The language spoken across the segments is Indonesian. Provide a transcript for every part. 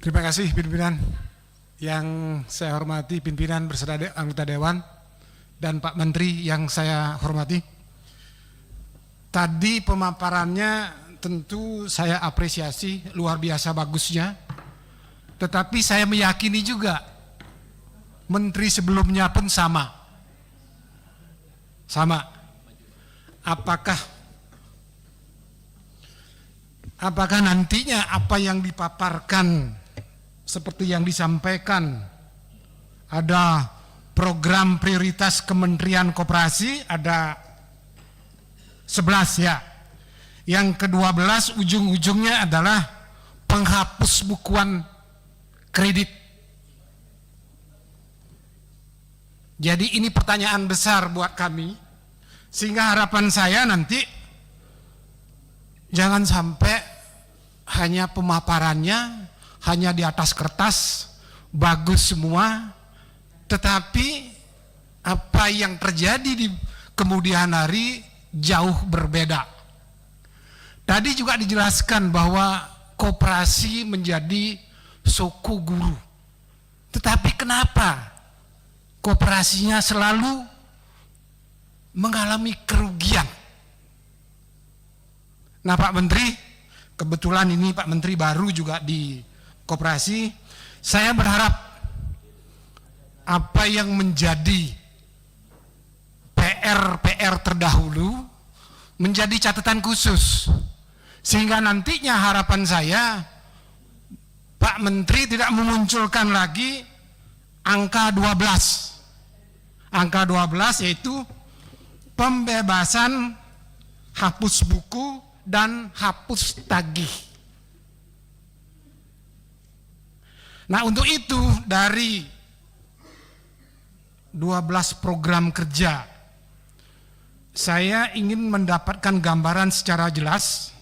Terima kasih pimpinan. Yang saya hormati pimpinan beserta anggota Dewan dan Pak Menteri yang saya hormati. Tadi pemaparannya tentu saya apresiasi, luar biasa bagusnya. Tetapi saya meyakini juga Menteri sebelumnya pun sama. Apakah nantinya apa yang dipaparkan seperti yang disampaikan, ada program prioritas Kementerian Koperasi, ada 11 ya. Yang ke-12 ujung-ujungnya adalah penghapus bukuan kredit. Jadi ini pertanyaan besar buat kami, sehingga harapan saya nanti jangan sampai hanya pemaparannya hanya di atas kertas, bagus semua, tetapi apa yang terjadi di kemudian hari jauh berbeda. Tadi juga dijelaskan bahwa koperasi menjadi suku guru. Tetapi kenapa koperasinya selalu mengalami kerugian? Nah Pak Menteri, kebetulan ini Pak Menteri baru juga di koperasi, saya berharap apa yang menjadi PR terdahulu menjadi catatan khusus, sehingga nantinya harapan saya Pak Menteri tidak memunculkan lagi angka 12. Angka 12 yaitu pembebasan hapus buku dan hapus tagih. Nah untuk itu dari 12 program kerja saya ingin mendapatkan gambaran secara jelas.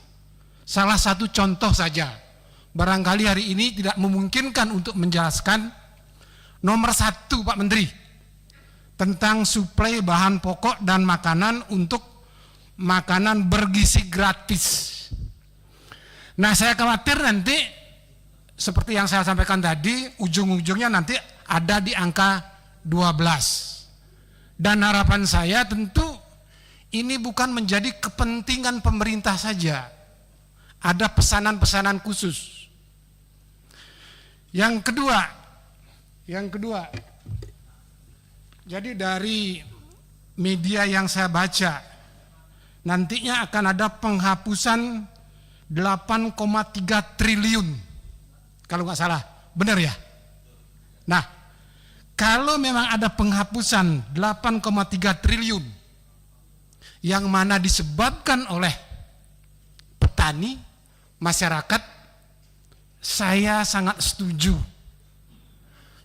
Salah satu contoh saja, barangkali hari ini tidak memungkinkan untuk menjelaskan. Nomor 1 Pak Menteri, tentang suplai bahan pokok dan makanan untuk makanan bergizi gratis. Nah saya khawatir nanti seperti yang saya sampaikan tadi, ujung-ujungnya nanti ada di angka 12. Dan harapan saya tentu ini bukan menjadi kepentingan pemerintah saja. Ada pesanan-pesanan khusus. Yang kedua, jadi dari media yang saya baca, nantinya akan ada penghapusan 8,3 triliun. Kalau nggak salah, benar ya? Nah, kalau memang ada penghapusan 8,3 triliun yang mana disebabkan oleh petani, masyarakat, saya sangat setuju.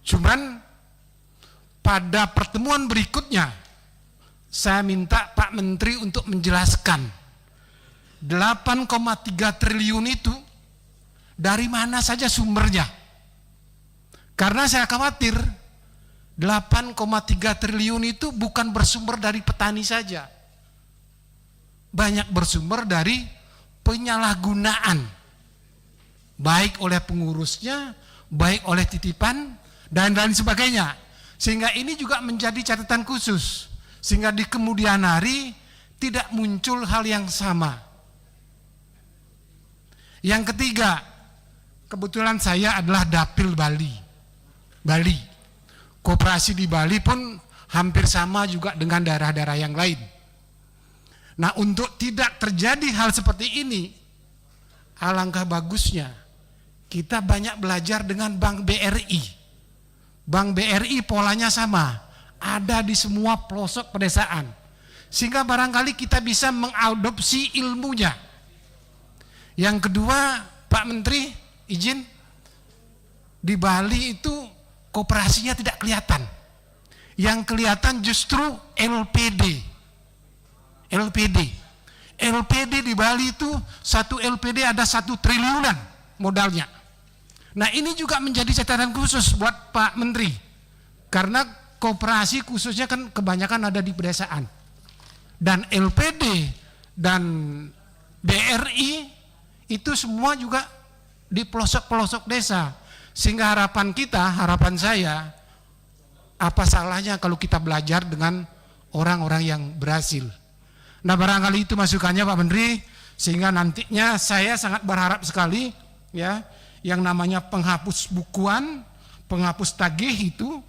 Cuman pada pertemuan berikutnya saya minta Pak Menteri untuk menjelaskan 8,3 triliun itu dari mana saja sumbernya. Karena saya khawatir 8,3 triliun itu bukan bersumber dari petani saja. Banyak bersumber dari penyalahgunaan. Baik oleh pengurusnya, baik oleh titipan, dan lain sebagainya. Sehingga ini juga menjadi catatan khusus. Sehingga di kemudian hari tidak muncul hal yang sama. Yang ketiga, kebetulan saya adalah Dapil Bali. Koperasi di Bali pun hampir sama juga dengan daerah-daerah yang lain. Nah untuk tidak terjadi hal seperti ini, alangkah bagusnya kita banyak belajar dengan Bank BRI. Bank BRI polanya sama, ada di semua pelosok pedesaan. Sehingga barangkali kita bisa mengadopsi ilmunya. Yang kedua, Pak Menteri, izin, di Bali itu koperasinya tidak kelihatan. Yang kelihatan justru LPD. LPD di Bali itu satu LPD ada 1 triliunan modalnya. Nah ini juga menjadi catatan khusus buat Pak Menteri. Karena koperasi khususnya kan kebanyakan ada di pedesaan. Dan LPD dan BRI itu semua juga di pelosok-pelosok desa. Sehingga harapan kita, harapan saya, apa salahnya kalau kita belajar dengan orang-orang yang berhasil. Nah, barangkali itu masukannya Pak Menteri, sehingga nantinya saya sangat berharap sekali ya, yang namanya penghapus bukuan, penghapus tagih itu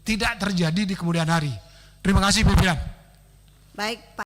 tidak terjadi di kemudian hari. Terima kasih, pimpinan. Baik, Pak.